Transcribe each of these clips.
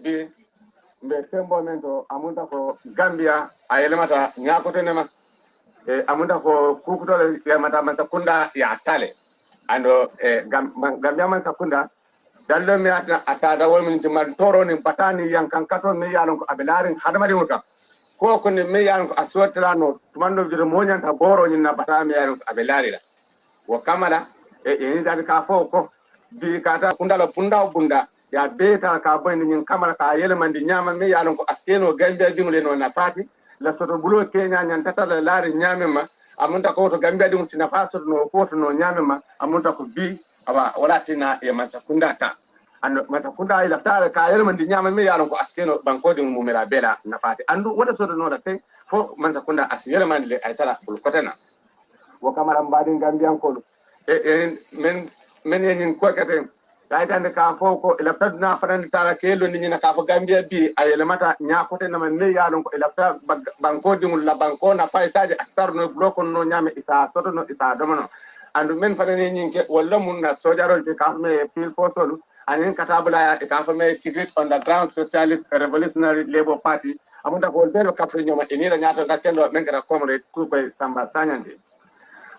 bi mbe sembo mento amunta ko Gambia ayelemata nyakote nema amunta ko kukutole yamata manta kunda ya tale ando Gambia man sakunda dallo mi ata wol min timal toro ni patani yang kankato mi yalon ko abelarin hadamari muka ko ni mi yalon ko aswotlano tumando jiro monyanta boro ni na patami yalon abelari la wo kamala ni dal ka fo ko bi kata kunda la bunda ya beta ka boy ni kamala ka yelemandi nyama mi yalon ko askeno Gambia dingule no na pati la soto bulo Kenya nyan tata la lari nyamema amunta ko to Gambia dum sina faso no foto no nyamema amunta ko bi aba wala tina ya matakunda ta ando matakunda ila tare ka yelma ndi nyama me yaron ko askeno banko dum mu mera bela na fati andu wala soto no da te fo matakunda as yelma ndi le ay tala bul kotena wo kamara mbadi Gambian ko men yen ko kete taytande ka fo ko ila tadna fanan tala kelo ni na ka fo Gambia bi ayele mata nyakote na me yalon ko ila banko dum la banko na faysaje astar no bloko no nyame isa soto no isa domono andu men fanane nyinke walla mun na sojarol te kafme fil fotolu anen katabula e kafme secret underground socialist revolutionary labor party amunta ko belo kafre nyoma enira nyato ngakendo men kata komre Kukoi Samba Sanyang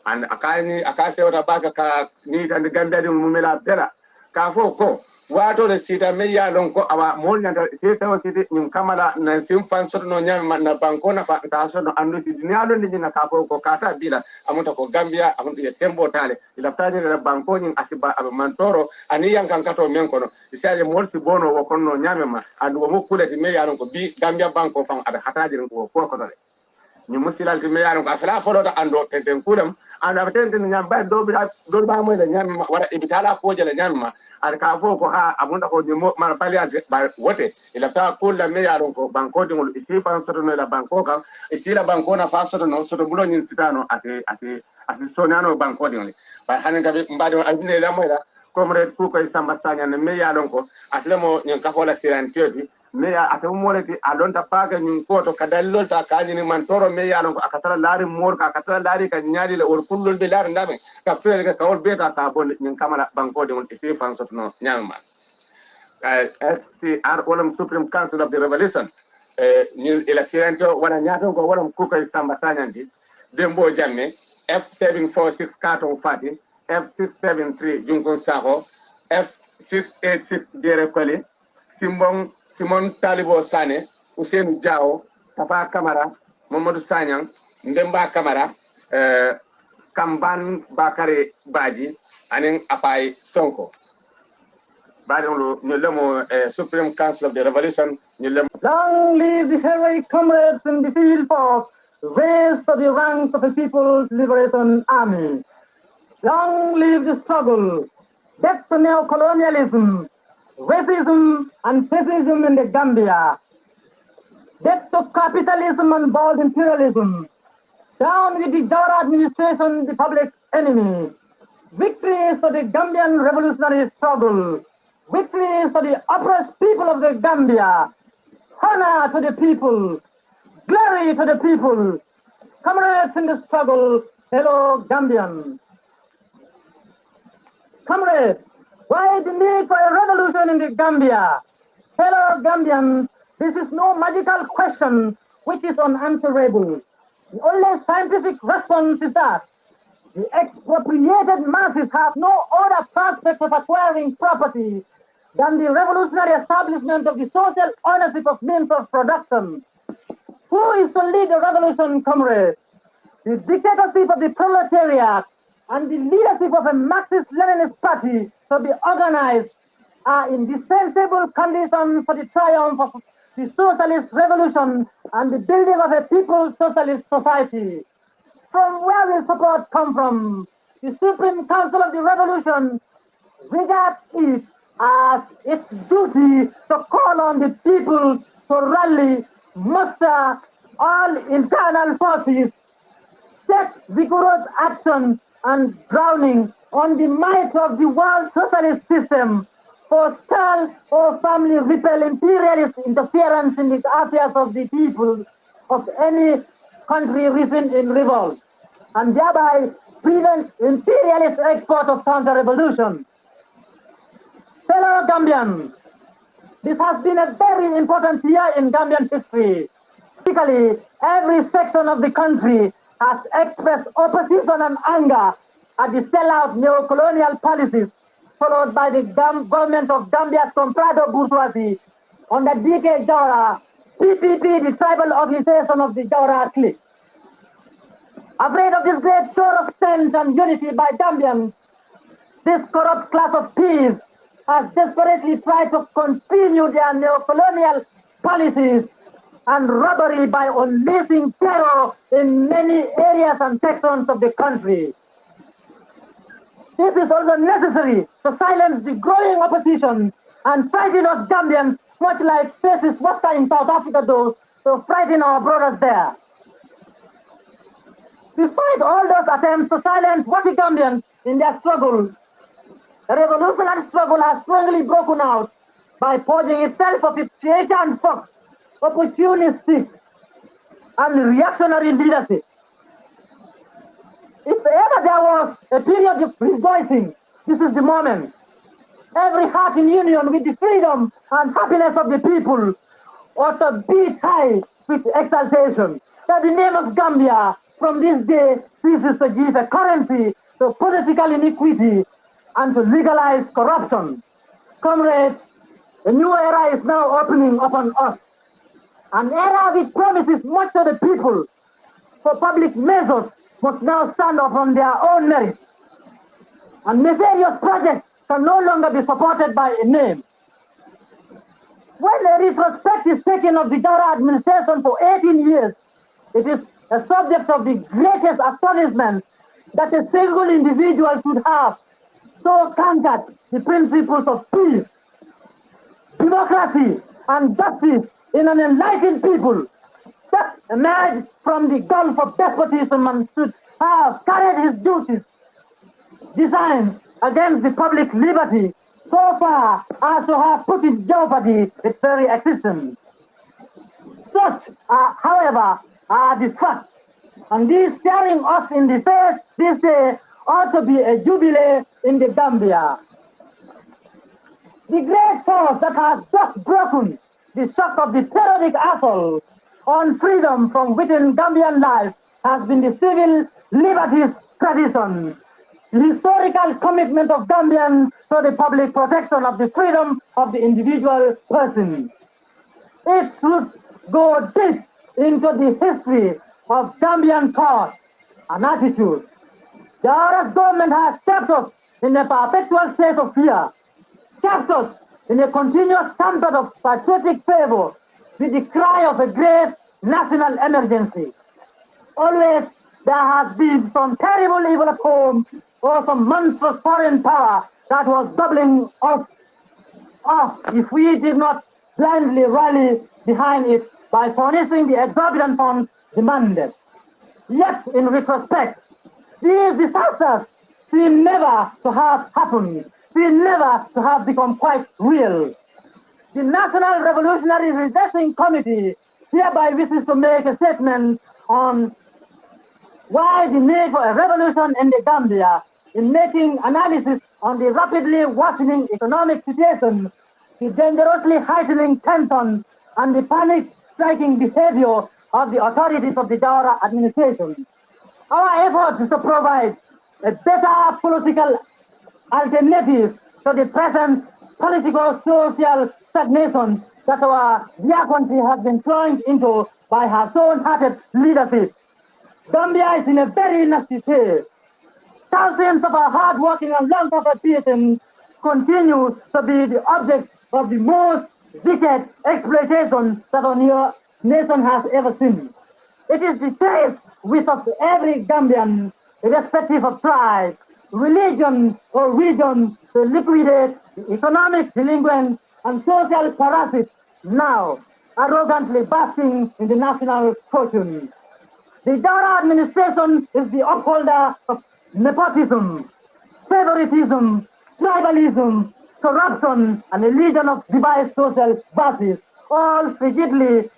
and akase wata baka ka ni tan Gambia dum mumela bela ka fo ko wato le sita me ya lon ko awa mol nyanda sita sita nyum kamala na fim pansor no nyam na banko na ta so no andu si ni alo ni na ka fo ko kata bila amunta ko Gambia amunta ye tembo tale ila taje na banko nyin asiba aba mantoro ani yang kan kato men kono isaje mol si bono wo kono nyamema andu mo kule ti me ya lon ko bi Gambia banko fam ada hataje ko fo ko dole ni musilal ti me ya lon ko afala fo do ando tenten kulam anda batente nyam ba do ba mo le nyam wara ibitala ko jele nyam ar ka fo ko ha abunda ko nyimo man paliante ba wote ila ta kulla me yaron ko banko dingol iti pan soto no la banko kan iti la banko na fa soto no soto bulo nyin titano ate sonano banko dingol ba hanen ka mbade albine la moyla comrade Kukoi Samba Sanyang me yaron ko atlemo nyen ka fola sirantedi me ya ate moleti alonta paga nyin ko to kadallol ta kanyini man toro me yaron ko akatara lari mor ka akatara lari ka nyaali le or kullol be lari ndame ka fere ka kawol beta ka bon nyin kamala banko de won e fan sotno nyama SCR olam Supreme Council of the Revolution nyin election wala nyaton ko wala Kukoi Samba Sanyang di dembo jamme F746 katon fati F673 junkon saho F686 dere kole Simon Talibo Sane, Hussein Jao, Papa Kamara, Mamadou Sanyang, Ndemba Kamara, Kamban Bakare Baji, and Apai Sonko. Badolo, Nulemo, Supreme Council of the Revolution, Nulemo. Long live the heroic comrades in the field force, raised to the ranks of the People's Liberation Army. Long live the struggle, death to neo-colonialism, racism and fascism in the Gambia. Death to capitalism and bold imperialism. Down with the Jawara administration, the public enemy. Victories for the Gambian revolutionary struggle. Victories for the oppressed people of the Gambia. Honor to the people. Glory to the people. Comrades in the struggle, fellow Gambians. Comrades, why the need for a revolution in the Gambia? Fellow Gambians, this is no magical question which is unanswerable. The only scientific response is that the expropriated masses have no other prospect of acquiring property than the revolutionary establishment of the social ownership of means of production. Who is to lead the revolution, comrades? The dictatorship of the proletariat and the leadership of a Marxist-Leninist party to be organized are indispensable conditions for the triumph of the socialist revolution and the building of a people's socialist society. From where will support come from? The Supreme Council of the Revolution regards it as its duty to call on the people to rally, muster all internal forces, take vigorous action and drowning on the might of the world socialist system, forestall or firmly repel imperialist interference in the affairs of the people of any country risen in revolt, and thereby prevent imperialist export of counter-revolution. Fellow Gambians, This has been a very important year in Gambian history. Politically, every section of the country has expressed opposition and anger at the sellout neo-colonial policies followed by the government of Gambia's comprado bourgeoisie under DK Jawara, PPP, the tribal organization of the Jawara clique. Afraid of this great show of strength and unity by Gambians, this corrupt class of thieves has desperately tried to continue their neo-colonial policies and robbery by unleashing terror in many areas and sections of the country. This is also necessary to silence the growing opposition and frighten us Gambians, much like fascist Wasta in South Africa does, to frighten our brothers there. Despite all those attempts to silence Wati Gambians in their struggle, the revolutionary struggle has strongly broken out by purging itself of its Asian fox, opportunistic, and reactionary leadership. If ever there was a period of rejoicing, this is the moment. Every heart in union with the freedom and happiness of the people ought to beat high with exaltation. That the name of Gambia from this day ceases to give a currency to political iniquity and to legalize corruption. Comrades, a new era is now opening upon us. An era which promises much to the people, for public measures must now stand up on their own merit. And nefarious projects can no longer be supported by a name. When a retrospect is taken of the Jawara administration for 18 years, it is a subject of the greatest astonishment that a single individual should have so conquered the principles of peace, democracy, and justice in an enlightened people that emerged from the gulf of despotism and should have carried his duties designed against the public liberty so far as to have put in jeopardy its very existence. Such, however, are the facts, and these staring us in the face this day ought to be a jubilee in the Gambia. The great force that has just broken the shock of the terroric assault on freedom from within Gambian life has been the civil liberties tradition, the historical commitment of Gambians to the public protection of the freedom of the individual person. It should go deep into the history of Gambian thought and attitude. The Arab government has kept us in a perpetual state of fear, kept us in a continuous stampede of patriotic fervor with the cry of a grave national emergency. Always there has been some terrible evil at home or some monstrous foreign power that was doubling us off if we did not blindly rally behind it by furnishing the exorbitant funds demanded. Yet, in retrospect, these disasters seem never to have happened, seem never to have become quite real. The National Revolutionary Redressing Committee hereby wishes to make a statement on why the need for a revolution in the Gambia in making analysis on the rapidly worsening economic situation, the dangerously heightening tension, and the panic-striking behavior of the authorities of the Jawara administration. Our effort is to provide a better political alternative to the present political social stagnation that our dear country has been plunged into by her stone-hearted leadership. Gambia is in a very nasty state. Thousands of our hard-working and long-suffered citizens continue to be the object of the most wicked exploitation that our nation has ever seen. It is the case with of every Gambian, irrespective of tribe, religion, or region, to liquidate the economic delinquents and social parasites now arrogantly basking in the national fortune. The Jawara administration is the upholder of nepotism, favoritism, tribalism, corruption, and a legion of devised social bases, all frigidly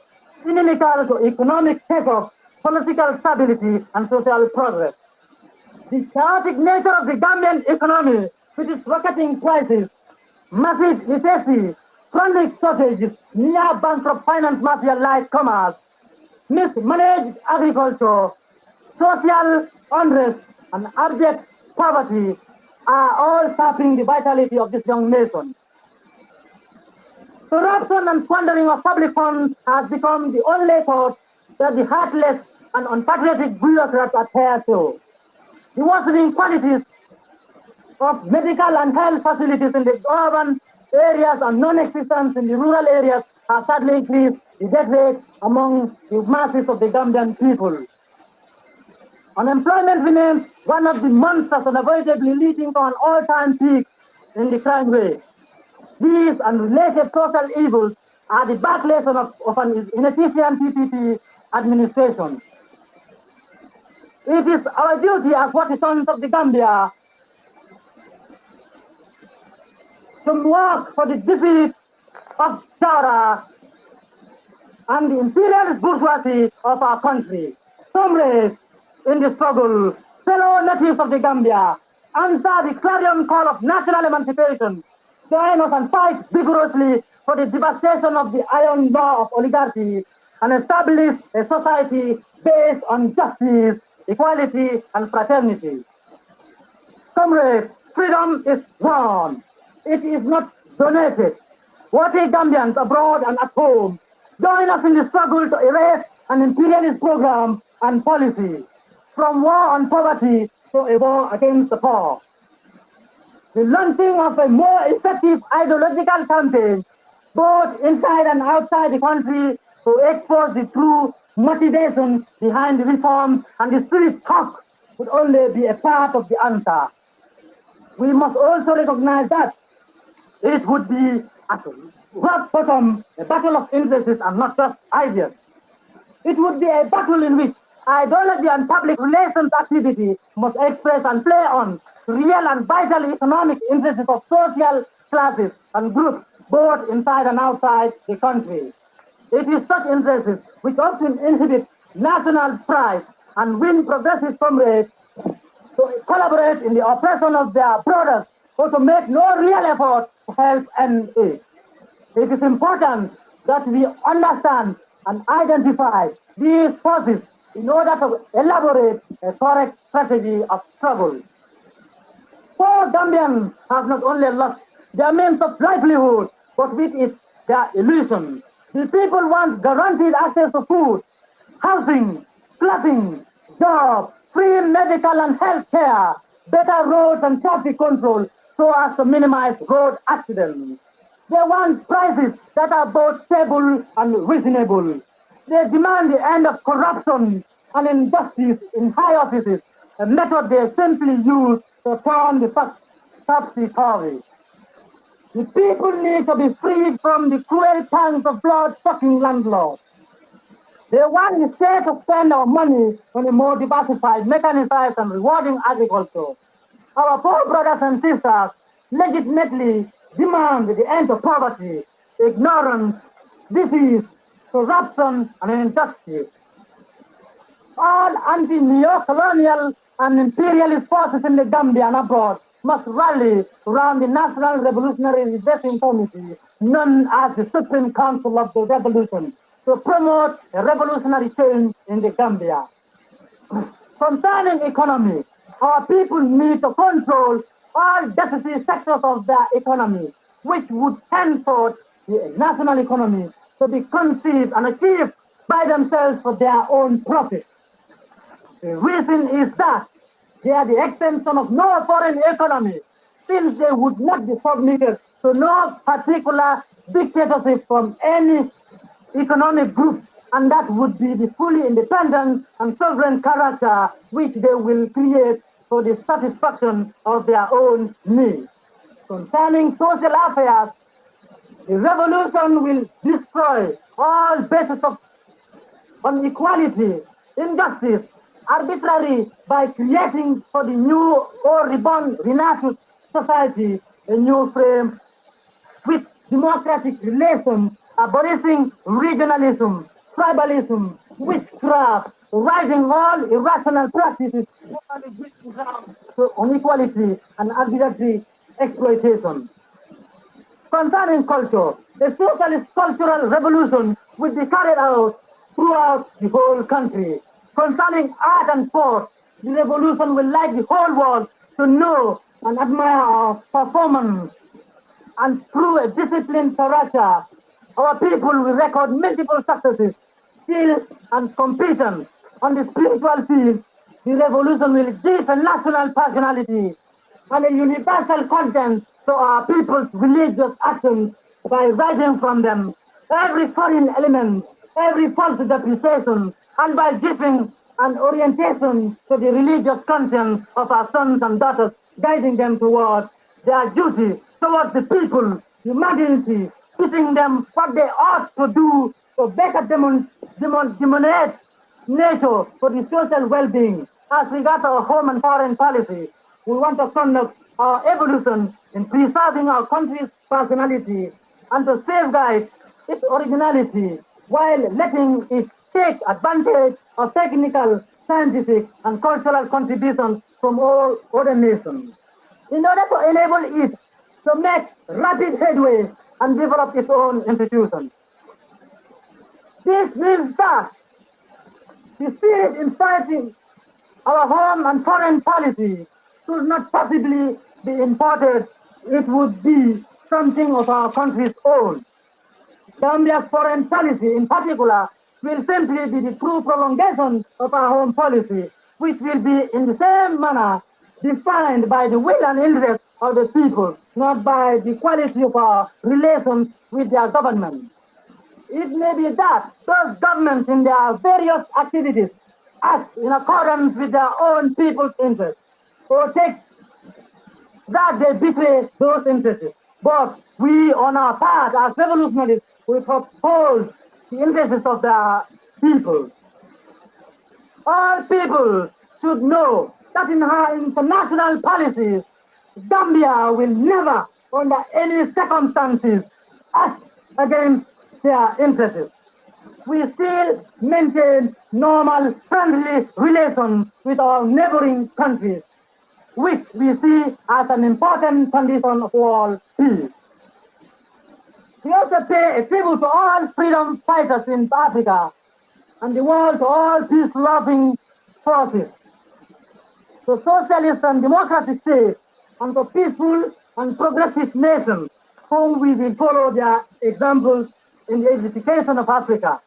inimical to economic take-off, political stability, and social progress. The chaotic nature of the Gambian economy, with its rocketing prices, massive necessity, chronic shortages, near bankrupt finance mafia like commerce, mismanaged agriculture, social unrest, and abject poverty are all sapping the vitality of this young nation. Corruption and squandering of public funds has become the only thought that the heartless and unpatriotic bureaucrats adhere to. The worsening qualities of medical and health facilities in the urban areas and non-existence in the rural areas have sadly increased the death rate among the masses of the Gambian people. Unemployment remains one of the monsters unavoidably leading to an all-time peak in the crime rate. These and related social evils are the backlash of an inefficient PPP administration. It is our duty as partisans of the Gambia to work for the defeat of Jara and the imperialist bourgeoisie of our country. Comrades in the struggle, fellow natives of the Gambia, answer the clarion call of national emancipation. Join us and fight vigorously for the devastation of the iron law of oligarchy and establish a society based on justice, equality, and fraternity. Comrades, freedom is won. It is not donated. Worthy Gambians abroad and at home, join us in the struggle to erase an imperialist program and policy, from war on poverty to a war against the poor. The launching of a more effective ideological campaign, both inside and outside the country, to expose the true motivation behind the reforms and the spirit talk would only be a part of the answer. We must also recognize that it would be at rock bottom a battle of interests and not just ideas. It would be a battle in which ideology and public relations activity must express and play on real and vital economic interests of social classes and groups, both inside and outside the country. It is such interests which often inhibit national pride and win progressive comrades to collaborate in the oppression of their brothers or to make no real effort to help end it. It is important that we understand and identify these forces in order to elaborate a correct strategy of struggle. Poor Gambians have not only lost their means of livelihood, but with it their illusion. The people want guaranteed access to food, housing, clothing, jobs, free medical and health care, better roads and traffic control so as to minimize road accidents. They want prices that are both stable and reasonable. They demand the end of corruption and injustice in high offices, a method they simply use to turn the topsy-turvy. The people need to be freed from the cruel pangs of blood-sucking landlords. They want the state to spend our money on a more diversified, mechanized, and rewarding agriculture. Our poor brothers and sisters legitimately demand the end of poverty, ignorance, disease, corruption, and injustice. All anti-neo-colonial and imperialist forces in the Gambia and abroad must rally around the National Revolutionary Redressing Committee, known as the Supreme Council of the Revolution, to promote a revolutionary change in the Gambia. Concerning economy, our people need to control all deficit sectors of their economy, which would henceforth the national economy to be conceived and achieved by themselves for their own profit. The reason is that they are the extension of no foreign economy, since they would not be submitted to no particular dictatorship from any economic group, and that would be the fully independent and sovereign character which they will create for the satisfaction of their own needs. Concerning social affairs, the revolution will destroy all bases of inequality, injustice, arbitrary by creating for the new or reborn renascent society a new frame with democratic relations, abolishing regionalism, tribalism, witchcraft, rising all irrational practices to inequality and arbitrary exploitation. Concerning culture, a socialist cultural revolution will be carried out throughout the whole country. Concerning art and sport, the revolution will like the whole world to know and admire our performance. And through a disciplined character, our people will record multiple successes, skill, and competence. On the spiritual field, the revolution will give a national personality and a universal content to our people's religious actions by rising from them every foreign element, every false depreciation, and by giving an orientation to the religious conscience of our sons and daughters, guiding them towards their duty towards the people, humanity, teaching them what they ought to do to better demonstrate nature for the social well-being. As regards our home and foreign policy, we want to conduct our evolution in preserving our country's personality and to safeguard its originality while letting it take advantage of technical, scientific, and cultural contributions from all other nations. In order to enable it to make rapid headway and develop its own institutions. This means that the spirit inciting our home and foreign policy should not possibly be imported. It would be something of our country's own. Gambia's foreign policy, in particular, will simply be the true prolongation of our home policy, which will be in the same manner defined by the will and interest of the people, not by the quality of our relations with their government. It may be that those governments in their various activities act in accordance with their own people's interests, or take that they betray those interests. But we, on our part, as revolutionaries, we uphold the interests of the people. All people should know that in our international policies, Gambia will never, under any circumstances, act against their interests. We still maintain normal, friendly relations with our neighboring countries, which we see as an important condition for peace. We also pay a tribute to all freedom fighters in Africa and the world, to all peace-loving forces, to socialist and democratic states, and to peaceful and progressive nations, whom we will follow their examples in the edification of Africa.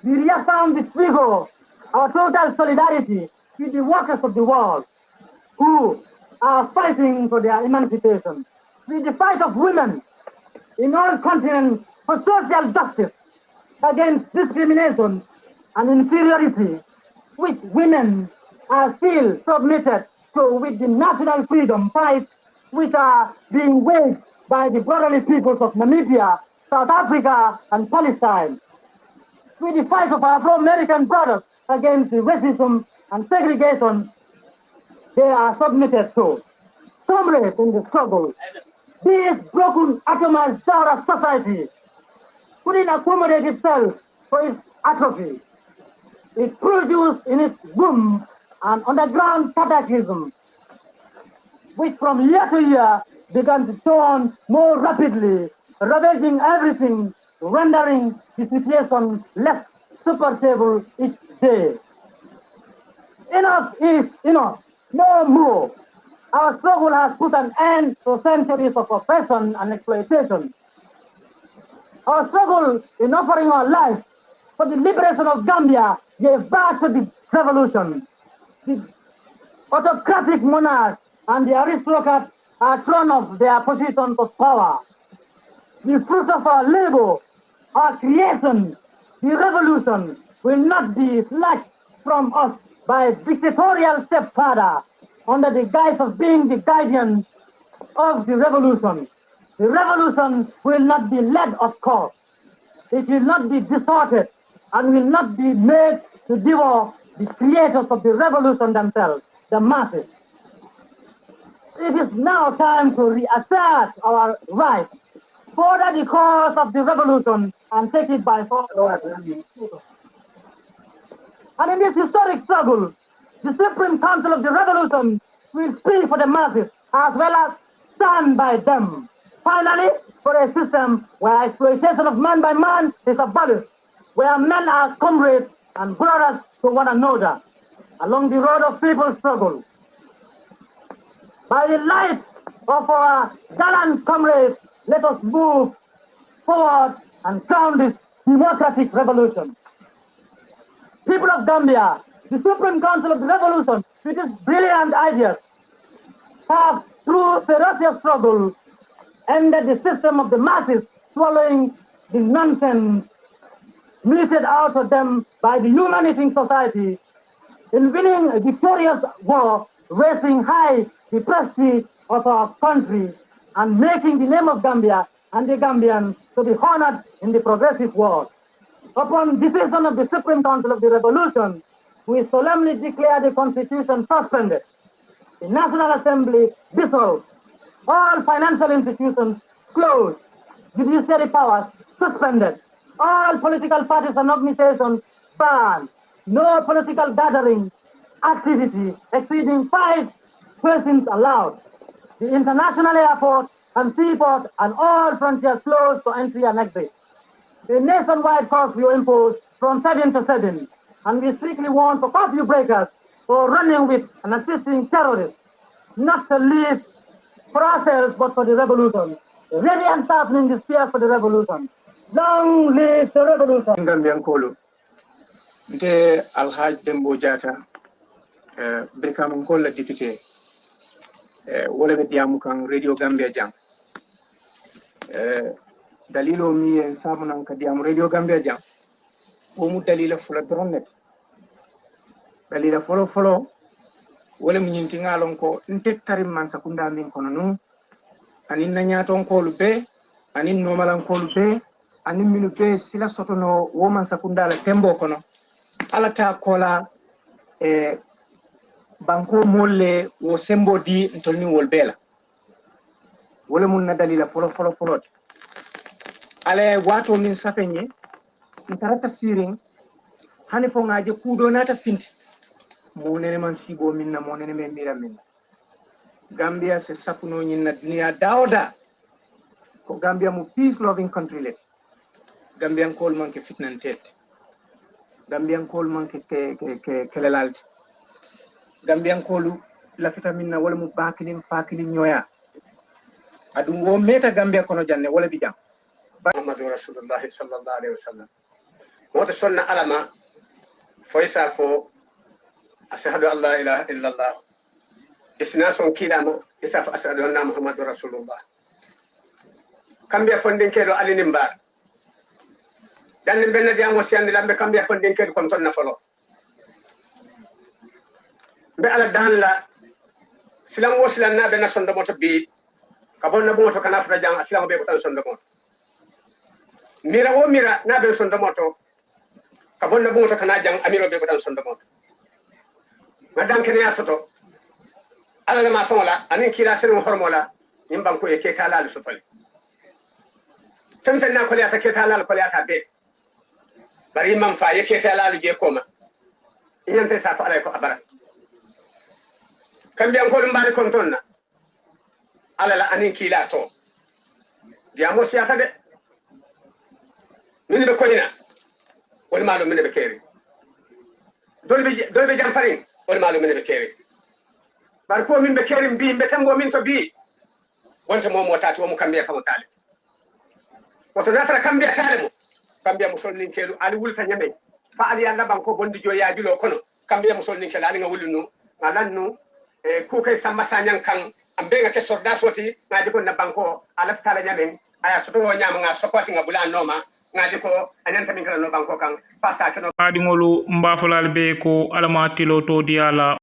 We reaffirm with vigor our total solidarity with the workers of the world who are fighting for their emancipation, with the fight of women in all continents for social justice against discrimination and inferiority, which women are still submitted to, with the national freedom fights which are being waged by the brotherly peoples of Namibia, South Africa, and Palestine, with the fight of our Afro-American brothers against the racism and segregation they are submitted to. Comrades in the struggle, this broken atomized jar of society couldn't accommodate itself for its atrophy. It produced in its womb an underground cataclysm, which from year to year began to turn more rapidly, ravaging everything, rendering the situation less supportable each day. Enough is enough, no more. Our struggle has put an end to centuries of oppression and exploitation. Our struggle in offering our lives for the liberation of Gambia gave birth to the revolution. The autocratic monarchs and the aristocrats are thrown off their positions of power. The fruit of our labor, our creation, the revolution will not be snatched from us by a dictatorial stepfather under the guise of being the guardian of the revolution. The revolution will not be led of course. It will not be distorted and will not be made to devour the creators of the revolution themselves, the masses. It is now time to reassert our rights, further the cause of the revolution, and take it by force. And in this historic struggle, the Supreme Council of the Revolution will speak for the masses as well as stand by them. Finally, for a system where exploitation of man by man is abolished, where men are comrades and brothers to one another along the road of people's struggle. By the light of our gallant comrades, let us move forward and crown this democratic revolution. People of Gambia, the Supreme Council of the Revolution, with its brilliant ideas, have, through ferocious struggle, ended the system of the masses swallowing the nonsense meted out of them by the human-eating society in winning a victorious war, raising high the prestige of our country and making the name of Gambia and the Gambians to be honored in the progressive world. Upon decision of the Supreme Council of the Revolution, we solemnly declare the Constitution suspended, the National Assembly dissolved, all financial institutions closed, judiciary powers suspended, all political parties and organizations banned, no political gathering activity exceeding 5 persons allowed, the international airport and seaport and all frontiers closed to entry and exit. A nationwide curfew imposed from 7 to 7, and we strictly warn for curfew breakers for running with and assisting terrorists, not to live for ourselves but for the revolution. Ready and sharpening the spear for the revolution. Long live the revolution. Gambian Kolo. Nte Alhaj Dembo Jata, Brikam Kola Deputy, wala be diamu kan Radio Gambia jam. Dalilo mi en samunan ka diamu Radio Gambia jam. Wo mu dalila fula dronet. Dalila follow wala mu nyinti ngalon ko nte tarim man sakunda min kono no anin na nyaton ko lube anin no malan ko lube anin minu be sila soto no wo man sakunda la tembo kono ala ta kola banko molle wo sembo di ntolni wol bela wala mun na dalila follow ale wato min safenye ntarata siring hani fo ngaje kudo nata finti monene man sibo minna monene men mira minna Gambia se sapuno nyinna dunia daoda ko Gambia mu peace loving country le Gambian kol man ke fitnantet Gambian kol man ke kelelalti Gambian kolu la fita minna wala mu bakilin fakilin nyoya adu wo meta Gambia kono janne wala bijam Muhammadu Rasulullah sallallahu alaihi wasallam wota sonna alama foysa fo ashhadu an la ilaha illa allah isnason kilama isa fa ashhadu anna muhammadur rasulullah kambia fonden kedo alinin bar dan benna diamo siande lambe kambia fonden kedo kon tonna folo be ala dan la silam woslan na be na sonda moto bi kabon na moto kana fra jang silam be ko tan sonda moto mira na be sonda moto kabon na moto kana jang amiro be ko tan sonda moto madam kene yasoto ala ma fonla anin kila sirru hormola nimban ko e ke kala al sotole tamsen na ko ya ta ke kala al ko ya ta be bari man fa yake ta lalu je koma inyante sa fa alay ko abara kambiyan ko dum bari kon tonna ala la anin kila to diamo siata de min be koyina wal malo min be keri dolbe jam farin wal malo min be keri bar ko min be keri bi be tango min to bi wonta mo motati mo kambiya fa mo tale wato natara kambiya tale mo kambiya mo solnin kelu ali wulta nyame fa ali yalla banko bondi jo yaajulo kono kambiya mo solnin kelu ali nga wulunu ngalannu Kukoi Samba Sanyang kan ambenga ke sorda soti ngadi ko na banko alaf tala nyame aya soto nyama nga sokoti nga bula noma ngadi ko anyanta min kala no banko kan pasta ke no adi ngolu mbafalal be ko alama tilo to diala